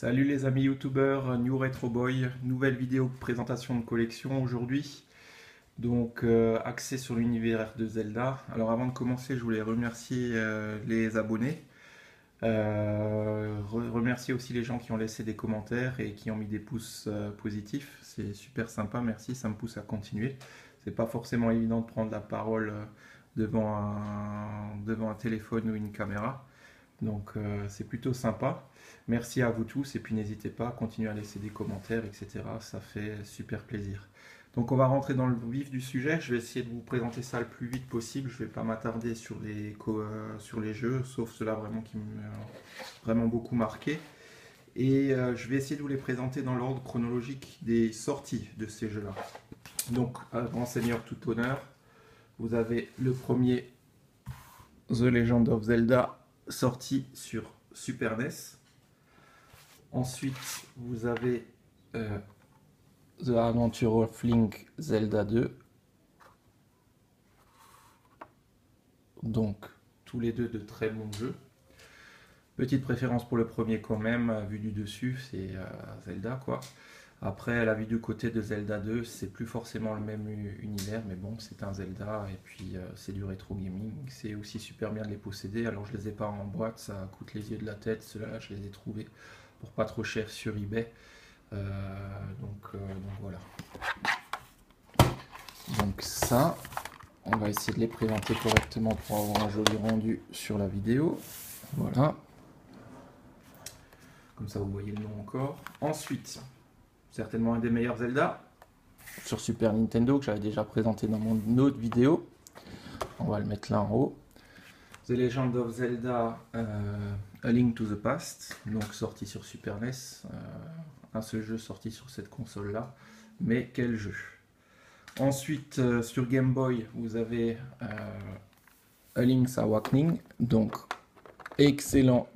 Salut les amis youtubeurs, New Retro Boy, nouvelle vidéo de présentation de collection aujourd'hui. Donc axée sur l'univers de Zelda. Alors avant de commencer, je voulais remercier les abonnés. Remercier aussi les gens qui ont laissé des commentaires et qui ont mis des pouces positifs. C'est super sympa, merci, ça me pousse à continuer. C'est pas forcément évident de prendre la parole devant un téléphone ou une caméra. Donc c'est plutôt sympa. Merci à vous tous et puis n'hésitez pas à continuer à laisser des commentaires, etc. Ça fait super plaisir. Donc on va rentrer dans le vif du sujet. Je vais essayer de vous présenter ça le plus vite possible. Je ne vais pas m'attarder sur les jeux, sauf ceux-là vraiment qui m'ont vraiment beaucoup marqué. Et je vais essayer de vous les présenter dans l'ordre chronologique des sorties de ces jeux-là. Donc, grand seigneur tout honneur, vous avez le premier The Legend of Zelda sorti sur Super NES. Ensuite, vous avez The Adventure of Link Zelda 2. Donc, tous les deux de très bons jeux. Petite préférence pour le premier quand même, vu du dessus, c'est Zelda quoi. Après, la vue du côté de Zelda 2, c'est plus forcément le même univers, mais bon, c'est un Zelda et puis c'est du rétro gaming. C'est aussi super bien de les posséder. Alors, je les ai pas en boîte, ça coûte les yeux de la tête. Ceux-là, je les ai trouvés pour pas trop cher sur eBay. Donc voilà. Donc ça, on va essayer de les présenter correctement pour avoir un joli rendu sur la vidéo. Voilà. Comme ça, vous voyez le nom encore. Ensuite, certainement un des meilleurs Zelda sur Super Nintendo que j'avais déjà présenté dans mon autre vidéo. On va le mettre là en haut. The Legend of Zelda A Link to the Past, donc sorti sur Super NES. Un seul jeu sorti sur cette console là, mais quel jeu! Ensuite, sur Game Boy, vous avez A Link's Awakening, donc excellent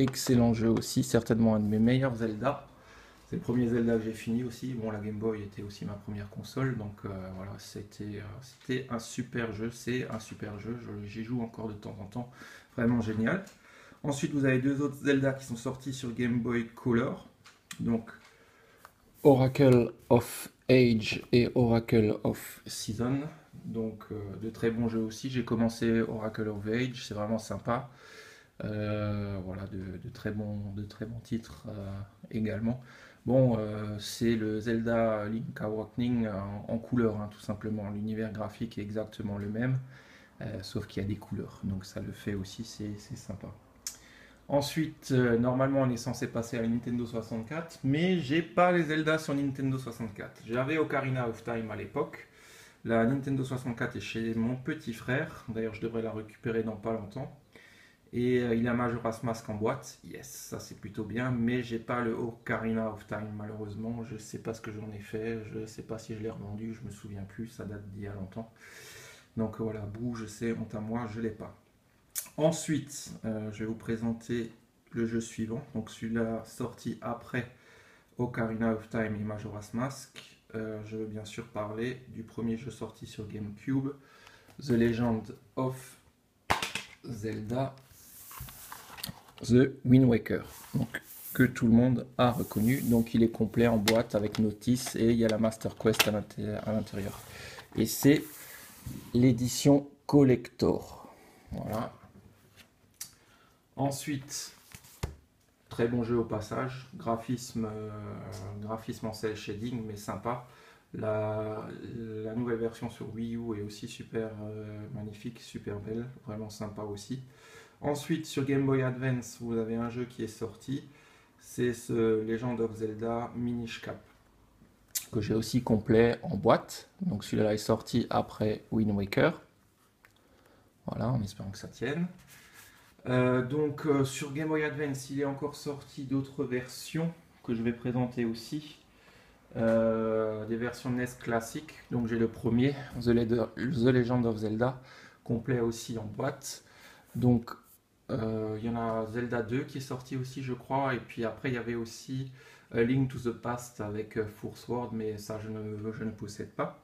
jeu aussi, certainement un de mes meilleurs Zelda. C'est le premier Zelda que j'ai fini aussi. Bon, la Game Boy était aussi ma première console, donc voilà, c'était un super jeu, c'est un super jeu, j'y joue encore de temps en temps, vraiment génial. Ensuite, vous avez deux autres Zelda qui sont sortis sur Game Boy Color, donc Oracle of Age et Oracle of Season, donc de très bons jeux aussi. J'ai commencé Oracle of Age, c'est vraiment sympa. Voilà, de très bons titres également. Bon, c'est le Zelda Link Awakening en couleur, hein, tout simplement. L'univers graphique est exactement le même, sauf qu'il y a des couleurs. Donc ça le fait aussi, c'est sympa. Ensuite, normalement, on est censé passer à la Nintendo 64, mais j'ai pas les Zelda sur Nintendo 64. J'avais Ocarina of Time à l'époque. La Nintendo 64 est chez mon petit frère. D'ailleurs, je devrais la récupérer dans pas longtemps. Et il a Majora's Mask en boîte, yes, ça c'est plutôt bien, mais j'ai pas le Ocarina of Time malheureusement, je sais pas ce que j'en ai fait, je sais pas si je l'ai revendu, je me souviens plus, ça date d'il y a longtemps. Donc voilà, bouh, je sais, honte à moi, je l'ai pas. Ensuite, je vais vous présenter le jeu suivant, donc celui-là sorti après Ocarina of Time et Majora's Mask. Je veux bien sûr parler du premier jeu sorti sur GameCube, The Legend of Zelda The Wind Waker, donc, que tout le monde a reconnu. Donc il est complet en boîte avec notice et il y a la Master Quest à l'intérieur. Et c'est l'édition collector. Voilà. Ensuite, très bon jeu au passage. Graphisme en cel shading, mais sympa. La nouvelle version sur Wii U est aussi super magnifique, super belle, vraiment sympa aussi. Ensuite, sur Game Boy Advance, vous avez un jeu qui est sorti, c'est ce Legend of Zelda Minish Cap, que j'ai aussi complet en boîte. Donc celui-là est sorti après Wind Waker. Voilà, en espérant que ça tienne. Sur Game Boy Advance, il est encore sorti d'autres versions que je vais présenter aussi. Des versions NES classiques. Donc j'ai le premier, The Legend of Zelda, complet aussi en boîte. Donc il y en a Zelda 2 qui est sorti aussi, je crois. Et puis après, il y avait aussi A Link to the Past avec Force World, mais ça, je ne possède pas.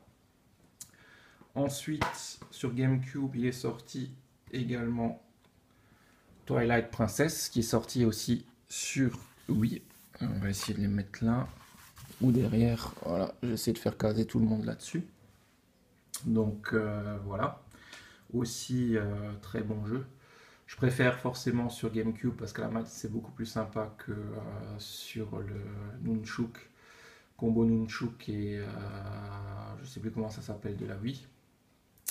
Ensuite, sur GameCube, il est sorti également Twilight Princess, qui est sorti aussi sur Wii. On va essayer de les mettre là ou derrière. Voilà, j'essaie de faire caser tout le monde là-dessus. Donc voilà, aussi très bon jeu. Je préfère forcément sur GameCube parce que la manette c'est beaucoup plus sympa que sur le Nunchuk, combo Nunchuk et je sais plus comment ça s'appelle de la Wii.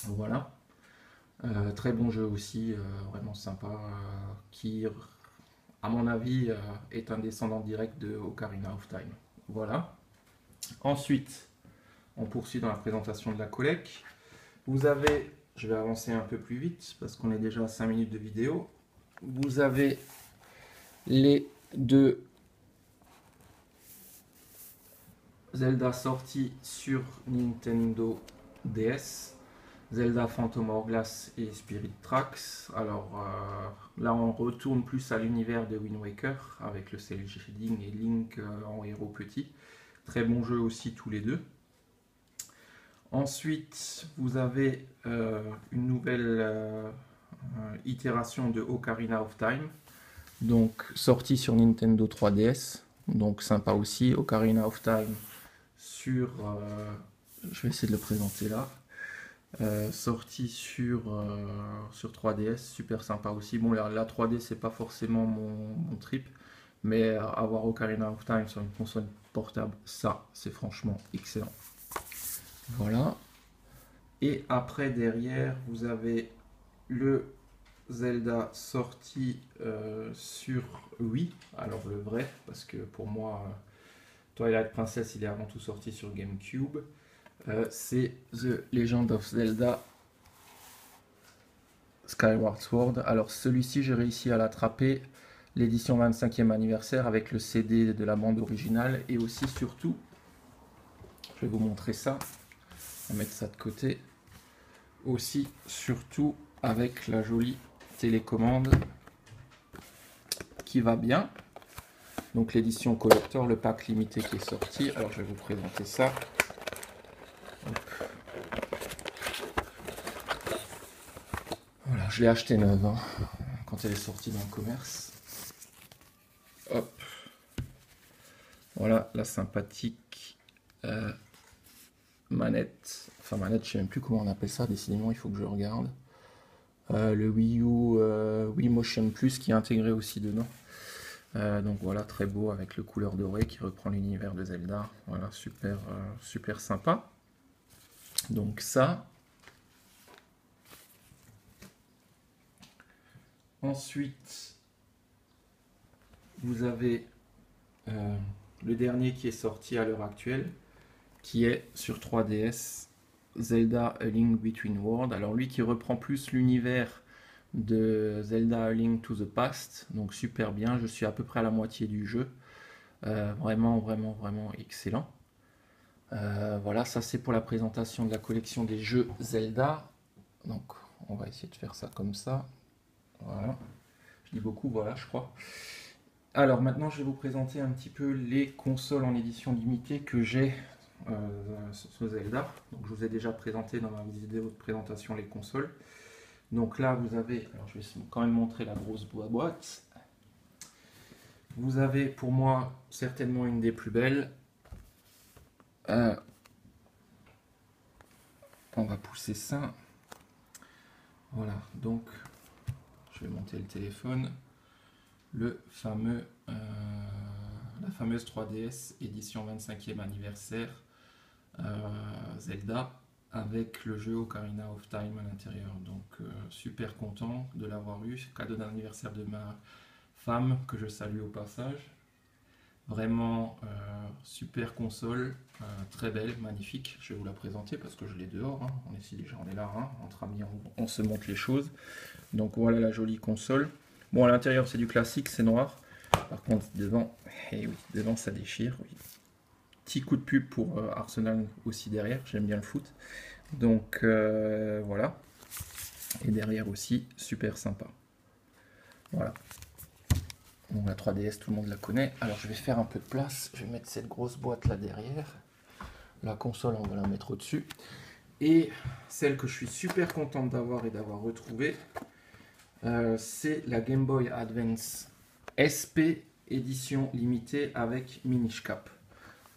Voilà. Très bon jeu aussi, vraiment sympa, qui à mon avis est un descendant direct de Ocarina of Time. Voilà. Ensuite, on poursuit dans la présentation de la collecte. Vous avez, je vais avancer un peu plus vite parce qu'on est déjà à 5 minutes de vidéo. Vous avez les deux Zelda sortis sur Nintendo DS. Zelda Phantom Hourglass et Spirit Tracks. Alors là on retourne plus à l'univers de Wind Waker avec le cel shading et Link en héros petit. Très bon jeu aussi tous les deux. Ensuite vous avez une nouvelle itération de Ocarina of Time. Donc sortie sur Nintendo 3DS. Donc sympa aussi. Ocarina of Time sur... je vais essayer de le présenter là. Sorti sur 3DS, super sympa aussi. Bon, la 3D, c'est pas forcément mon trip, mais avoir Ocarina of Time sur une console portable, ça, c'est franchement excellent. Voilà. Et après, derrière, vous avez le Zelda sorti sur Wii. Alors, le vrai, parce que pour moi, Twilight Princess, il est avant tout sorti sur GameCube. C'est The Legend of Zelda Skyward Sword. Alors celui-ci, j'ai réussi à l'attraper, l'édition 25e anniversaire avec le CD de la bande originale et aussi surtout, je vais vous montrer ça, on va mettre ça de côté, aussi surtout avec la jolie télécommande qui va bien. Donc l'édition collector, le pack limité qui est sorti. Alors je vais vous présenter ça. Voilà, je l'ai acheté neuve hein, quand elle est sortie dans le commerce. Hop. Voilà la sympathique manette. Enfin manette, je sais même plus comment on appelle ça. Décidément, il faut que je regarde. Le Wii U Wii Motion Plus qui est intégré aussi dedans. Donc voilà, très beau avec le couleur doré qui reprend l'univers de Zelda. Voilà, super, super sympa. Donc ça. Ensuite, vous avez le dernier qui est sorti à l'heure actuelle, qui est sur 3DS, Zelda A Link Between Worlds. Alors lui qui reprend plus l'univers de Zelda A Link to the Past, donc super bien, je suis à peu près à la moitié du jeu. Vraiment, vraiment, vraiment excellent. Voilà, ça c'est pour la présentation de la collection des jeux Zelda. Donc on va essayer de faire ça comme ça. Voilà, je dis beaucoup, voilà, je crois. Alors maintenant, je vais vous présenter un petit peu les consoles en édition limitée que j'ai sur Zelda. Donc, je vous ai déjà présenté dans ma vidéo de présentation les consoles. Donc là, vous avez, alors je vais quand même montrer la grosse boîte. Vous avez pour moi certainement une des plus belles. On va pousser ça. Voilà, donc je vais monter le téléphone. La fameuse 3DS édition 25e anniversaire Zelda avec le jeu Ocarina of Time à l'intérieur. Donc super content de l'avoir eu, cadeau d'anniversaire de ma femme que je salue au passage. Vraiment super console, très belle, magnifique. Je vais vous la présenter parce que je l'ai dehors. Hein. On est là, hein. Entre amis, on se montre les choses. Donc voilà la jolie console. Bon, à l'intérieur c'est du classique, c'est noir. Par contre devant, oui, devant ça déchire. Oui. Petit coup de pub pour Arsenal aussi derrière. J'aime bien le foot. Donc voilà. Et derrière aussi, super sympa. Voilà. Bon, la 3DS, tout le monde la connaît. Alors je vais faire un peu de place. Je vais mettre cette grosse boîte là derrière. La console, on va la mettre au-dessus. Et celle que je suis super contente d'avoir et d'avoir retrouvée, c'est la Game Boy Advance SP édition limitée avec Minish Cap.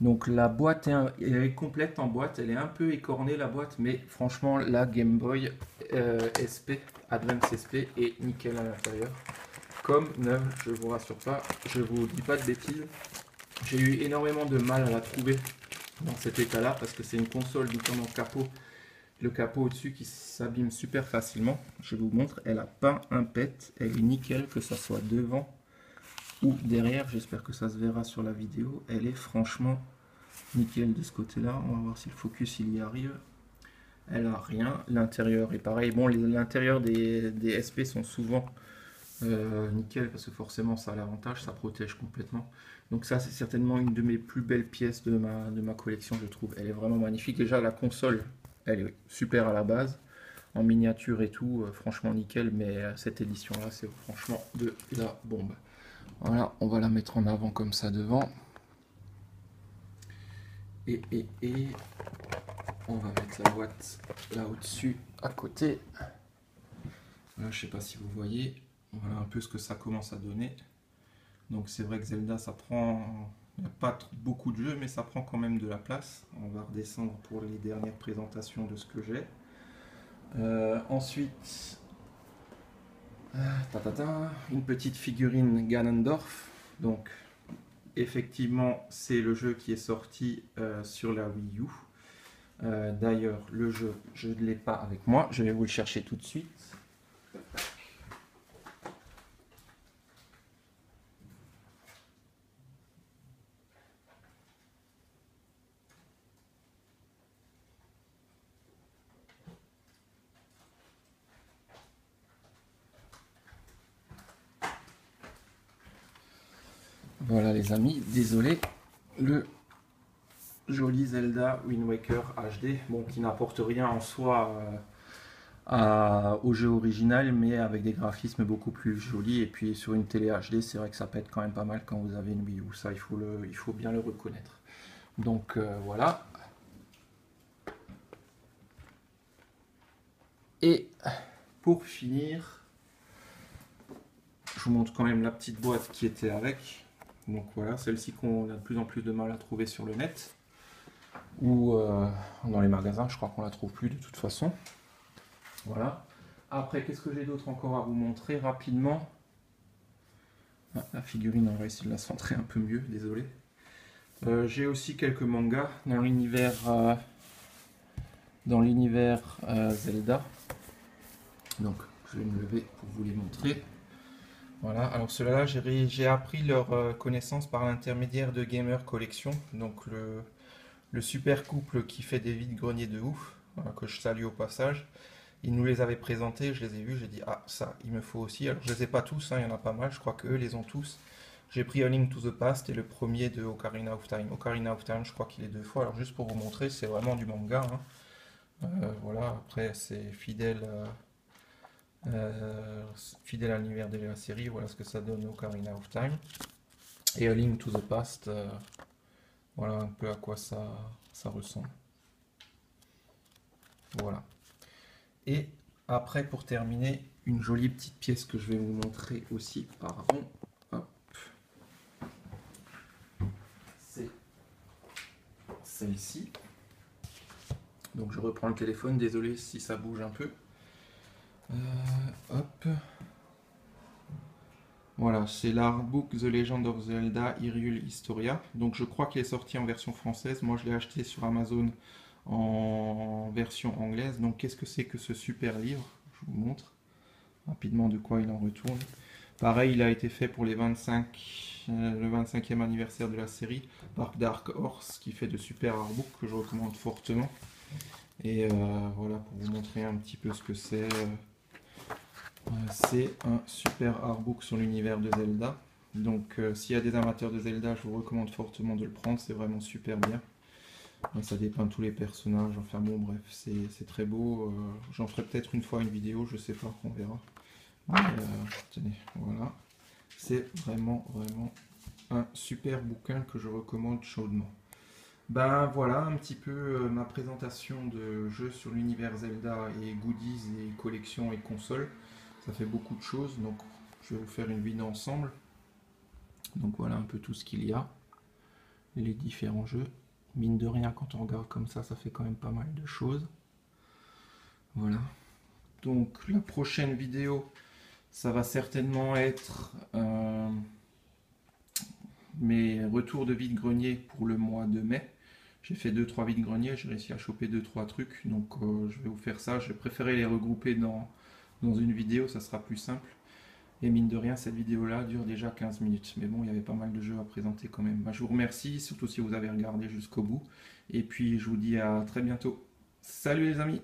Donc la boîte elle est complète en boîte, elle est un peu écornée la boîte, mais franchement la Game Boy SP, Advance SP est nickel à l'intérieur. Comme neuve, je vous rassure pas, je vous dis pas de bêtises. J'ai eu énormément de mal à la trouver dans cet état-là parce que c'est une console notamment capot. Le capot au-dessus qui s'abîme super facilement. Je vous montre, elle a pas un pet, elle est nickel, que ça soit devant ou derrière. J'espère que ça se verra sur la vidéo. Elle est franchement nickel de ce côté-là. On va voir si le focus il y arrive. Elle a rien. L'intérieur est pareil. Bon, l'intérieur des SP sont souvent nickel parce que forcément ça a l'avantage, ça protège complètement. Donc ça c'est certainement une de mes plus belles pièces de ma collection, je trouve. Elle est vraiment magnifique. Déjà la console, elle est super à la base, en miniature et tout, franchement nickel, mais cette édition là c'est franchement de la bombe. Voilà, on va la mettre en avant comme ça devant. Et on va mettre la boîte là au-dessus, à côté. Là, je sais pas si vous voyez, voilà un peu ce que ça commence à donner. Donc c'est vrai que Zelda, ça prend, il n'y a pas beaucoup de jeux, mais ça prend quand même de la place. On va redescendre pour les dernières présentations de ce que j'ai. Ensuite, une petite figurine Ganondorf. Donc effectivement, c'est le jeu qui est sorti sur la Wii U. D'ailleurs, le jeu, je ne l'ai pas avec moi. Je vais vous le chercher tout de suite. Voilà les amis, désolé, le joli Zelda Wind Waker HD, bon, qui n'apporte rien en soi au jeu original, mais avec des graphismes beaucoup plus jolis. Et puis sur une télé HD, c'est vrai que ça pète quand même pas mal quand vous avez une Wii U, ça il faut bien le reconnaître. Donc voilà. Et pour finir, je vous montre quand même la petite boîte qui était avec. Donc voilà, celle-ci qu'on a de plus en plus de mal à trouver sur le net ou dans les magasins, je crois qu'on la trouve plus de toute façon. Voilà. Après, qu'est-ce que j'ai d'autre encore à vous montrer rapidement? La figurine, on va essayer de la centrer un peu mieux, désolé. J'ai aussi quelques mangas dans l'univers Zelda. Donc, je vais me lever pour vous les montrer. Voilà, alors ceux-là, j'ai appris leur connaissance par l'intermédiaire de Gamer Collection, donc le super couple qui fait des vides-greniers de ouf, voilà, que je salue au passage. Ils nous les avaient présentés, je les ai vus, j'ai dit ah ça il me faut aussi. Alors je les ai pas tous, hein, il y en a pas mal, je crois qu'eux les ont tous. J'ai pris A Link to the Past et le premier de Ocarina of Time. Ocarina of Time, je crois qu'il est 2 fois, alors juste pour vous montrer, c'est vraiment du manga, hein. Voilà, après c'est fidèle à l'univers de la série, voilà ce que ça donne Ocarina of Time. Et A Link to the Past, voilà un peu à quoi ça ressemble. Voilà. Et après, pour terminer, une jolie petite pièce que je vais vous montrer aussi, pardon. Hop. C'est celle-ci. Donc je reprends le téléphone, désolé si ça bouge un peu. Hop. Voilà, c'est l'artbook The Legend of Zelda Hyrule Historia. Donc je crois qu'il est sorti en version française. Moi je l'ai acheté sur Amazon en version anglaise. Donc qu'est-ce que c'est que ce super livre? Je vous montre rapidement de quoi il en retourne. Pareil, il a été fait pour les le 25e anniversaire de la série par Dark Horse, qui fait de super artbooks que je recommande fortement. Et voilà, pour vous montrer un petit peu ce que c'est. C'est un super artbook sur l'univers de Zelda. Donc s'il y a des amateurs de Zelda, je vous recommande fortement de le prendre, c'est vraiment super bien. Ça dépeint tous les personnages, enfin bon bref, c'est très beau. J'en ferai peut-être une fois une vidéo, je sais pas, on verra. Tenez, voilà. C'est vraiment un super bouquin que je recommande chaudement. Ben voilà un petit peu ma présentation de jeux sur l'univers Zelda et goodies et collections et consoles. Ça fait beaucoup de choses, donc je vais vous faire une vidéo ensemble. Donc voilà un peu tout ce qu'il y a, les différents jeux. Mine de rien, quand on regarde comme ça fait quand même pas mal de choses. Voilà. Donc la prochaine vidéo, ça va certainement être mes retours de vide-grenier pour le mois de mai. J'ai fait 2-3 vide-greniers, j'ai réussi à choper 2-3 trucs, donc je vais vous faire ça. Je vais préférer les regrouper dans une vidéo, ça sera plus simple. Et mine de rien, cette vidéo-là dure déjà 15 minutes. Mais bon, il y avait pas mal de jeux à présenter quand même. Je vous remercie, surtout si vous avez regardé jusqu'au bout. Et puis, je vous dis à très bientôt. Salut les amis!